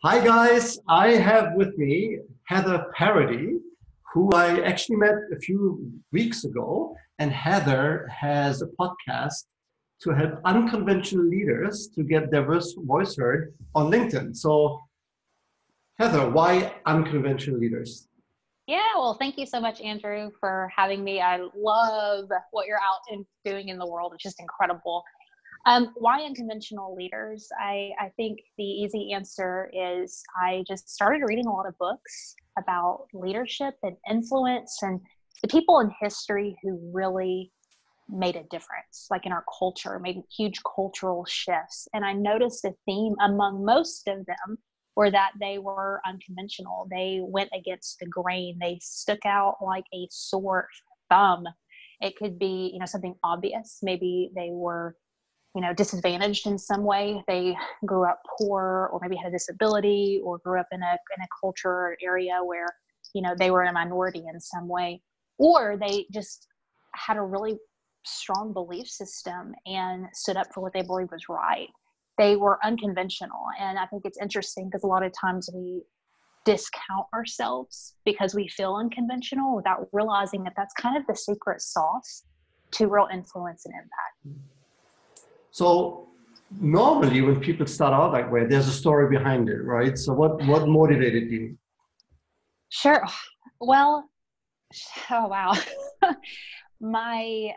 Hi guys, I have with me Heather Parady, who I actually met a few weeks ago. And Heather has a podcast to help unconventional leaders to get their voice heard on LinkedIn. So, Heather, why unconventional leaders? Yeah, well, thank you so much, Andrew, for having me. I love what you're out and doing in the world. It's just incredible. Why unconventional leaders? I think the easy answer is I just started reading a lot of books about leadership and influence and the people in history who really made a difference, like in our culture, made huge cultural shifts. And I noticed a theme among most of them were that they were unconventional. They went against the grain. They stuck out like a sore thumb. It could be, something obvious. Maybe they were, disadvantaged in some way. They grew up poor, or maybe had a disability, or grew up in a culture or area where, they were a minority in some way, or they just had a really strong belief system and stood up for what they believed was right. They were unconventional. And I think it's interesting because a lot of times we discount ourselves because we feel unconventional without realizing that that's kind of the secret sauce to real influence and impact. So, normally when people start out that way, there's a story behind it, right? So, what motivated you? Sure. Well, oh, wow. My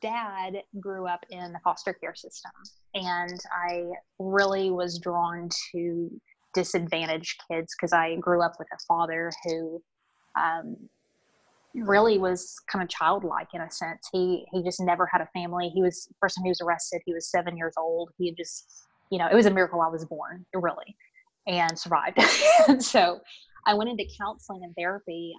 dad grew up in the foster care system, and I really was drawn to disadvantaged kids because I grew up with a father who really was kind of childlike in a sense. He just never had a family. He was, first time he was arrested, he was 7 years old. He had just, it was a miracle I was born, really, and survived. And so I went into counseling and therapy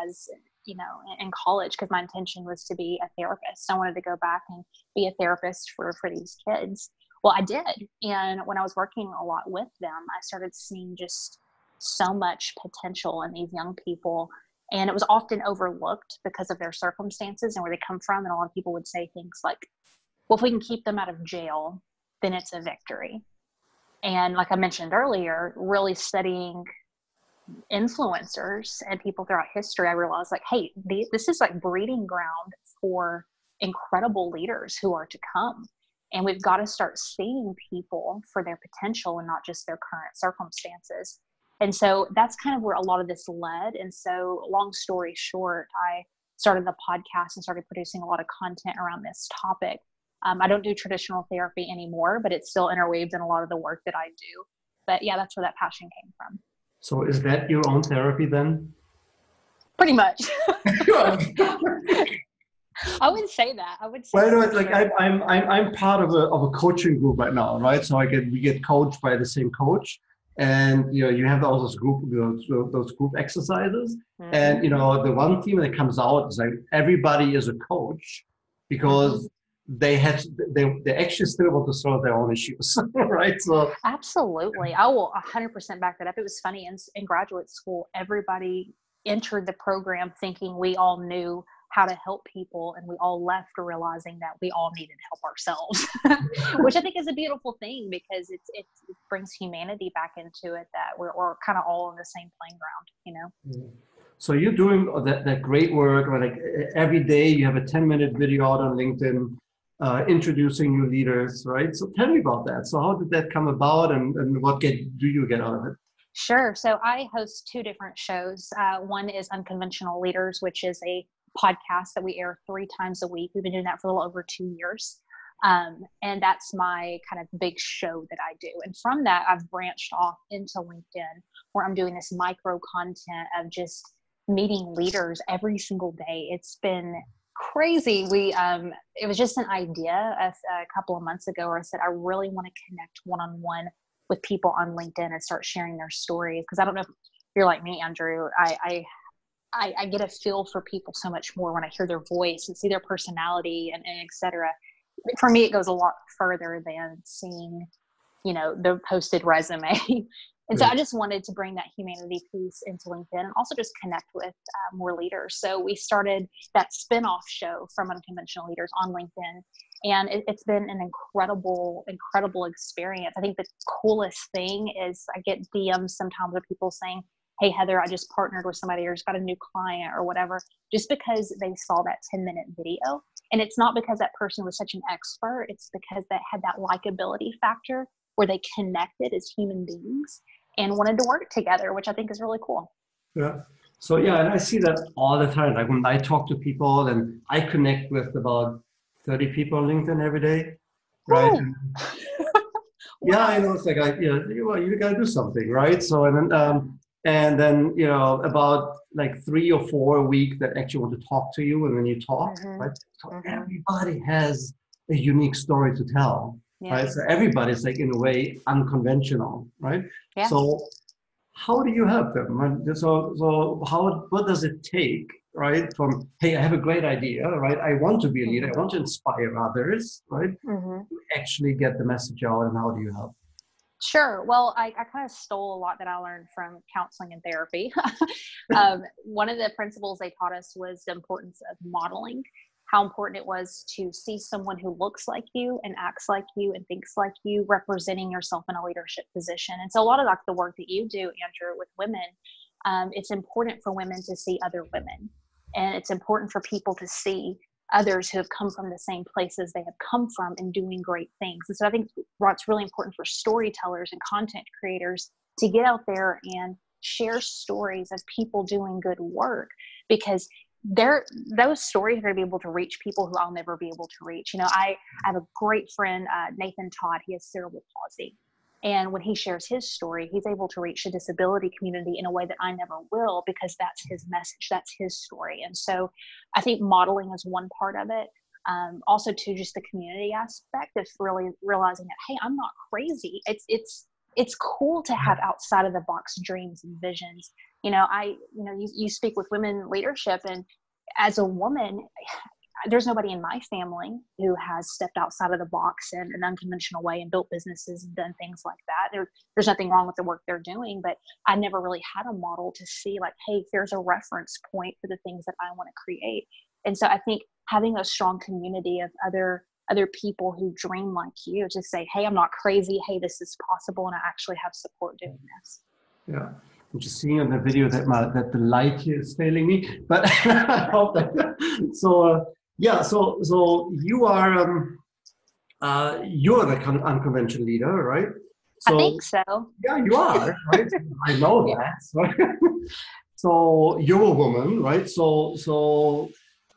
as in college, because my intention was to be a therapist. I wanted to go back and be a therapist for these kids. Well, I did. And when I was working a lot with them, I started seeing just so much potential in these young people. And it was often overlooked because of their circumstances and where they come from. And a lot of people would say things like, well, if we can keep them out of jail, then it's a victory. And like I mentioned earlier, really studying influencers and people throughout history, I realized like, hey, this is like breeding ground for incredible leaders who are to come. And we've got to start seeing people for their potential and not just their current circumstances. And so that's kind of where a lot of this led. And so long story short, I started the podcast and started producing a lot of content around this topic. I don't do traditional therapy anymore, but it's still interweaved in a lot of the work that I do. But yeah, that's where that passion came from. So, is that your own therapy then? Pretty much. I wouldn't say that. I would say. Well, no, it's like I'm part of a coaching group right now, right? So we get coached by the same coach, and you have all those group exercises, Mm-hmm. and the one theme that comes out is like everybody is a coach because they actually still want to solve their own issues, right? So Absolutely. I will 100% back that up. It was funny in graduate school, everybody entered the program thinking we all knew how to help people, and we all left realizing that we all needed help ourselves, which I think is a beautiful thing because it brings humanity back into it, that we're kind of all on the same playing ground. So you're doing that great work, right? Like every day you have a 10-minute video out on LinkedIn introducing new leaders, right? So tell me about that. So how did that come about, and what do you get out of it? Sure. So I host two different shows. One is Unconventional Leaders, which is a podcast that we air 3 times a week. We've been doing that for a little over 2 years. And that's my kind of big show that I do. And from that, I've branched off into LinkedIn, where I'm doing this micro content of just meeting leaders every single day. It's been crazy. It was just an idea a couple of months ago where I said, I really want to connect one-on-one with people on LinkedIn and start sharing their stories. Because I don't know if you're like me, Andrew. I get a feel for people so much more when I hear their voice and see their personality and et cetera. For me, it goes a lot further than seeing, the posted resume. And so I just wanted to bring that humanity piece into LinkedIn and also just connect with more leaders. So we started that spinoff show from Unconventional Leaders on LinkedIn. And it's been an incredible, incredible experience. I think the coolest thing is I get DMs sometimes of people saying, hey, Heather, I just partnered with somebody or just got a new client or whatever, just because they saw that 10-minute video. And it's not because that person was such an expert. It's because they had that likability factor where they connected as human beings and wanted to work together, which I think is really cool. Yeah. So yeah, and I see that all the time. Like when I talk to people, and I connect with about 30 people on LinkedIn every day, right? Yeah, I know. It's like you gotta do something, right? So and then about like 3 or 4 a week that actually want to talk to you, and then you talk, right? So everybody has a unique story to tell, right? So everybody's like in a way unconventional, right? Yeah. So how do you help them? So what does it take, right? From, hey, I have a great idea, right? I want to be a leader. I want to inspire others, right? To actually get the message out, and how do you help? Sure. Well, I kind of stole a lot that I learned from counseling and therapy. One of the principles they taught us was the importance of modeling, how important it was to see someone who looks like you and acts like you and thinks like you, representing yourself in a leadership position. And so a lot of like the work that you do, Andrew, with women, it's important for women to see other women. And it's important for people to see others who have come from the same places they have come from and doing great things. And so I think what's really important for storytellers and content creators to get out there and share stories of people doing good work, because those stories are going to be able to reach people who I'll never be able to reach. I have a great friend, Nathan Todd. He has cerebral palsy. And when he shares his story, he's able to reach the disability community in a way that I never will, because that's his message, that's his story. And so I think modeling is one part of it. Also, to just the community aspect of really realizing that, hey, I'm not crazy. It's cool to have outside of the box dreams and visions. You speak with women leadership, and as a woman, there's nobody in my family who has stepped outside of the box in an unconventional way and built businesses and done things like that. There's nothing wrong with the work they're doing, but I never really had a model to see like, hey, here's a reference point for the things that I want to create. And so I think having a strong community of other people who dream like you, to say, hey, I'm not crazy. Hey, this is possible. And I actually have support doing this. Yeah. I'm just seeing on the video that the light here is failing me, but I hope that. So you are you're the unconventional leader, right? So, I think so. Yeah, you are, right? I know that. Right? So you're a woman, right? So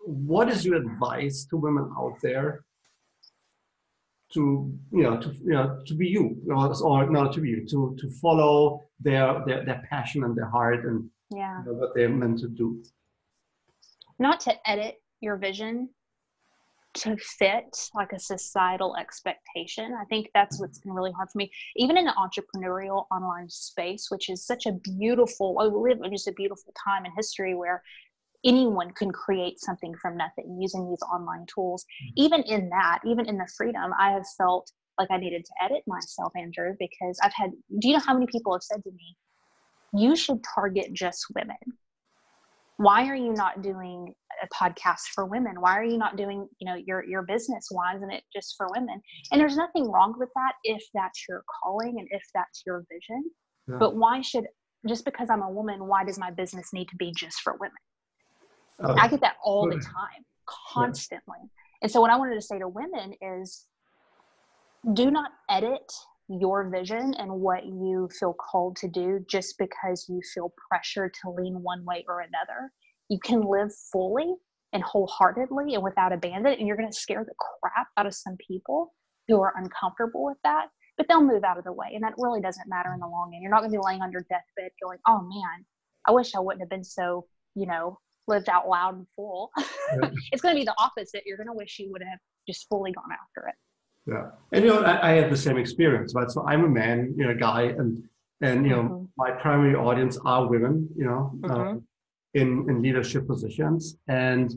what is your advice to women out there to be you, or not to be you, to follow their passion and their heart and what they're meant to do? Not to edit your vision to fit like a societal expectation. I think that's what's been really hard for me, even in the entrepreneurial online space, which is such a beautiful, we live in just a beautiful time in history where anyone can create something from nothing using these online tools. Even in the freedom, I have felt like I needed to edit myself, Andrew, because do you know how many people have said to me, you should target just women? Why are you not doing a podcast for women? Why are you not doing, your business? Why isn't it just for women? And there's nothing wrong with that if that's your calling and if that's your vision. Yeah. But just because I'm a woman, why does my business need to be just for women? I get that all the time, constantly. Yeah. And so what I wanted to say to women is, do not edit your vision and what you feel called to do just because you feel pressured to lean one way or another. You can live fully and wholeheartedly and without abandon, and you're going to scare the crap out of some people who are uncomfortable with that, but they'll move out of the way. And that really doesn't matter in the long end. You're not going to be laying on your deathbed going, oh man, I wish I wouldn't have been so, lived out loud and full. Yeah. It's going to be the opposite. You're going to wish you would have just fully gone after it. Yeah. And, I had the same experience, right? So I'm a man, guy, and my primary audience are women, in leadership positions. And,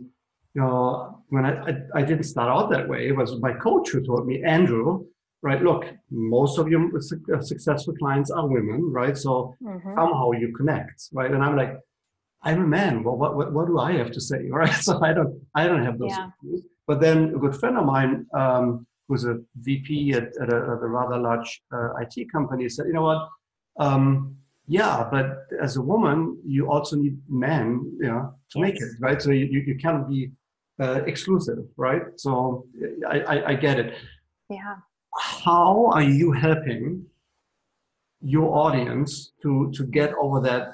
when I didn't start out that way, it was my coach who told me, Andrew, right? Look, most of your successful clients are women, right? So somehow you connect, right? And I'm like, I'm a man. Well, what do I have to say, right? So I don't have those issues. But then a good friend of mine, who's a VP at a rather large IT company, said, you know what? Yeah, but as a woman, you also need men, to make it, right? So you can't be exclusive, right? So I get it. Yeah. How are you helping your audience to get over that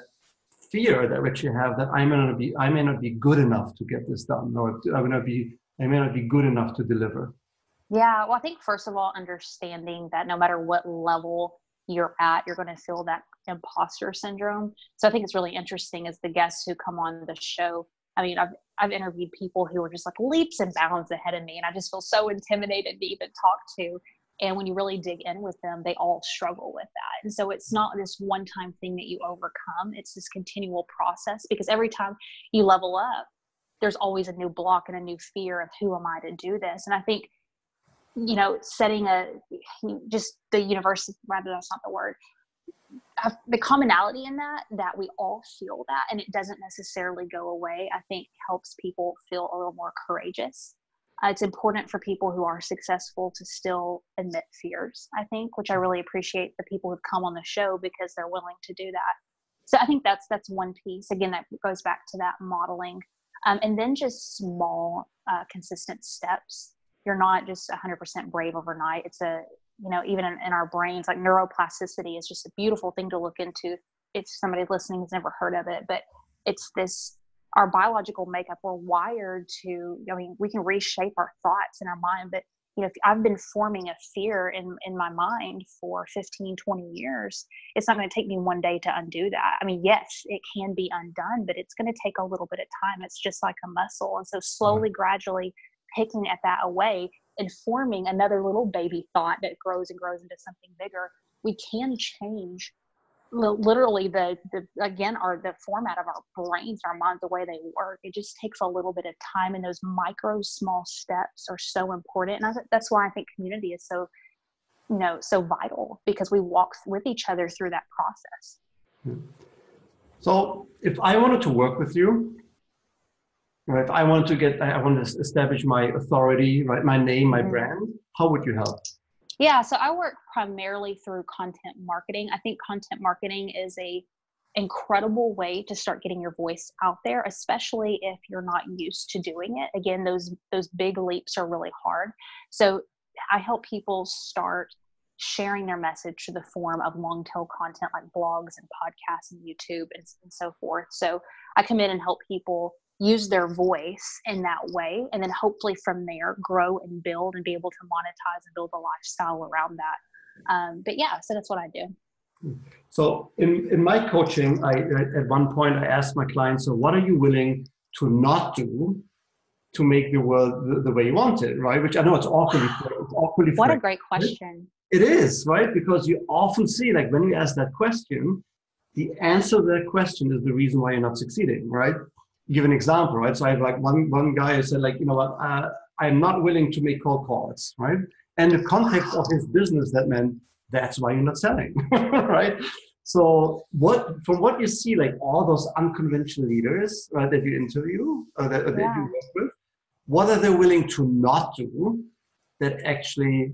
fear that which you have, that I may not be good enough to get this done, or I may not be good enough to deliver? Yeah. Well, I think first of all, understanding that no matter what level you're at, you're going to feel that imposter syndrome. So I think it's really interesting as the guests who come on the show. I mean, I've interviewed people who are just like leaps and bounds ahead of me, and I just feel so intimidated to even talk to. And when you really dig in with them, they all struggle with that. And so it's not this one-time thing that you overcome. It's this continual process, because every time you level up, there's always a new block and a new fear of who am I to do this. And I think, setting just the universe, rather, that's not the word, the commonality in that we all feel that, and it doesn't necessarily go away, I think helps people feel a little more courageous. It's important for people who are successful to still admit fears, I think, which I really appreciate the people who've come on the show, because they're willing to do that. So I think that's one piece. Again, that goes back to that modeling. And then just small, consistent steps. You're not just 100% brave overnight. It's even in our brains, like neuroplasticity is just a beautiful thing to look into if somebody listening has never heard of it. But it's this, our biological makeup, we're wired to, we can reshape our thoughts in our mind. But, if I've been forming a fear in my mind for 15, 20 years, it's not going to take me one day to undo that. I mean, yes, it can be undone, but it's going to take a little bit of time. It's just like a muscle. And so slowly, gradually picking at that away and forming another little baby thought that grows and grows into something bigger, we can change literally the format of our brains, our minds, the way they work. It just takes a little bit of time, and those micro small steps are so important. And that's why I think community is so vital, because we walk with each other through that process. So if I wanted to work with you, right, if I want to establish my authority, right, my name, my brand, how would you help? Yeah, so I work primarily through content marketing. I think content marketing is a incredible way to start getting your voice out there, especially if you're not used to doing it. Again, those big leaps are really hard. So I help people start sharing their message to the form of long tail content like blogs and podcasts and YouTube and so forth. So I come in and help people use their voice in that way, and then hopefully from there grow and build and be able to monetize and build a lifestyle around that. But yeah, so that's what I do. So in my coaching, at one point I asked my clients, so what are you willing to not do to make the world the way you want it, right? Which I know it's awfully what a great question. It is, right? Because you often see, like, when you ask that question, the answer to that question is the reason why you're not succeeding, right? Give an example, right? So I have like one guy who said, like, you know what, I'm not willing to make cold calls, right? And the context of his business, that meant that's why you're not selling, right? So from what you see, like all those unconventional leaders, right, that you interview, that you work with, what are they willing to not do that actually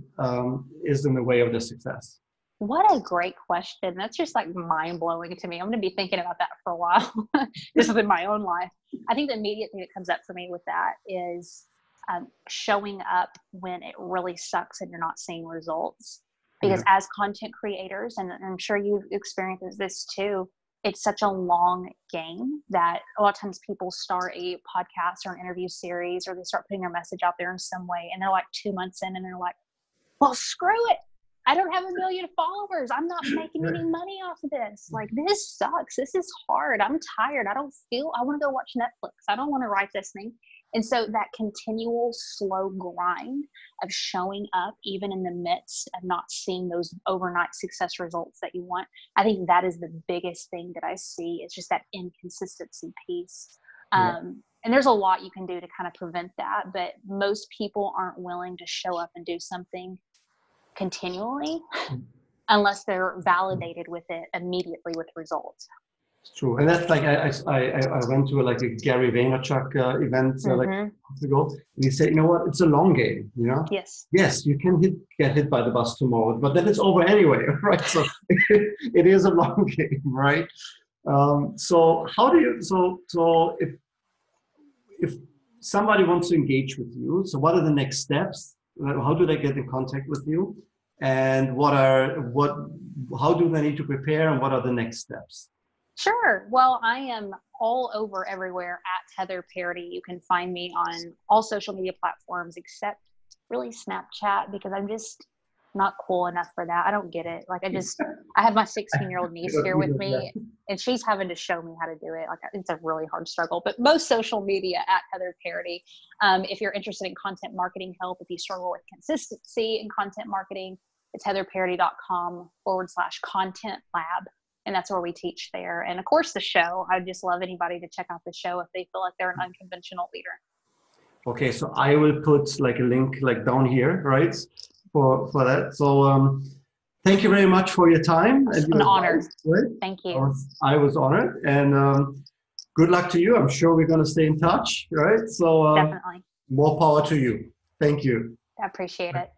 is in the way of their success? What a great question. That's just like mind blowing to me. I'm going to be thinking about that for a while, just within my own life. I think the immediate thing that comes up for me with that is showing up when it really sucks and you're not seeing results. Because as content creators, and I'm sure you've experienced this too, it's such a long game that a lot of times people start a podcast or an interview series, or they start putting their message out there in some way, and they're like 2 months in and they're like, well, screw it. I don't have 1 million followers. I'm not making any money off of this. Like, this sucks. This is hard. I'm tired. I want to go watch Netflix. I don't want to write this thing. And so that continual slow grind of showing up, even in the midst of not seeing those overnight success results that you want, I think that is the biggest thing that I see. It's just that inconsistency piece. And there's a lot you can do to kind of prevent that, but most people aren't willing to show up and do something continually unless they're validated with it immediately with results. It's true. And that's like, I went to like a Gary Vaynerchuk event like months ago, and he said, you know what, it's a long game, you know? Yes. Yes, you can get hit by the bus tomorrow, but then it's over anyway, right? So it is a long game, right? So how do you, so if somebody wants to engage with you, so what are the next steps? How do they get in contact with you? And how do they need to prepare, and what are the next steps? Sure. Well, I am all over everywhere at Heather Parady. You can find me on all social media platforms except really Snapchat, because I'm just not cool enough for that. I don't get it. Like I have my 16-year-old niece here with me, and she's having to show me how to do it. Like it's a really hard struggle, but most social media at Heather Parady. If you're interested in content marketing help, if you struggle with consistency in content marketing, it's heatherparady.com/content lab. And that's where we teach there. And of course the show, I just love anybody to check out the show if they feel like they're an unconventional leader. Okay, so I will put like a link like down here, right, for that. So thank you very much for your time. It's an honor. Right? Thank you. I was honored, and good luck to you. I'm sure we're going to stay in touch, right? So definitely. More power to you. Thank you. I appreciate it.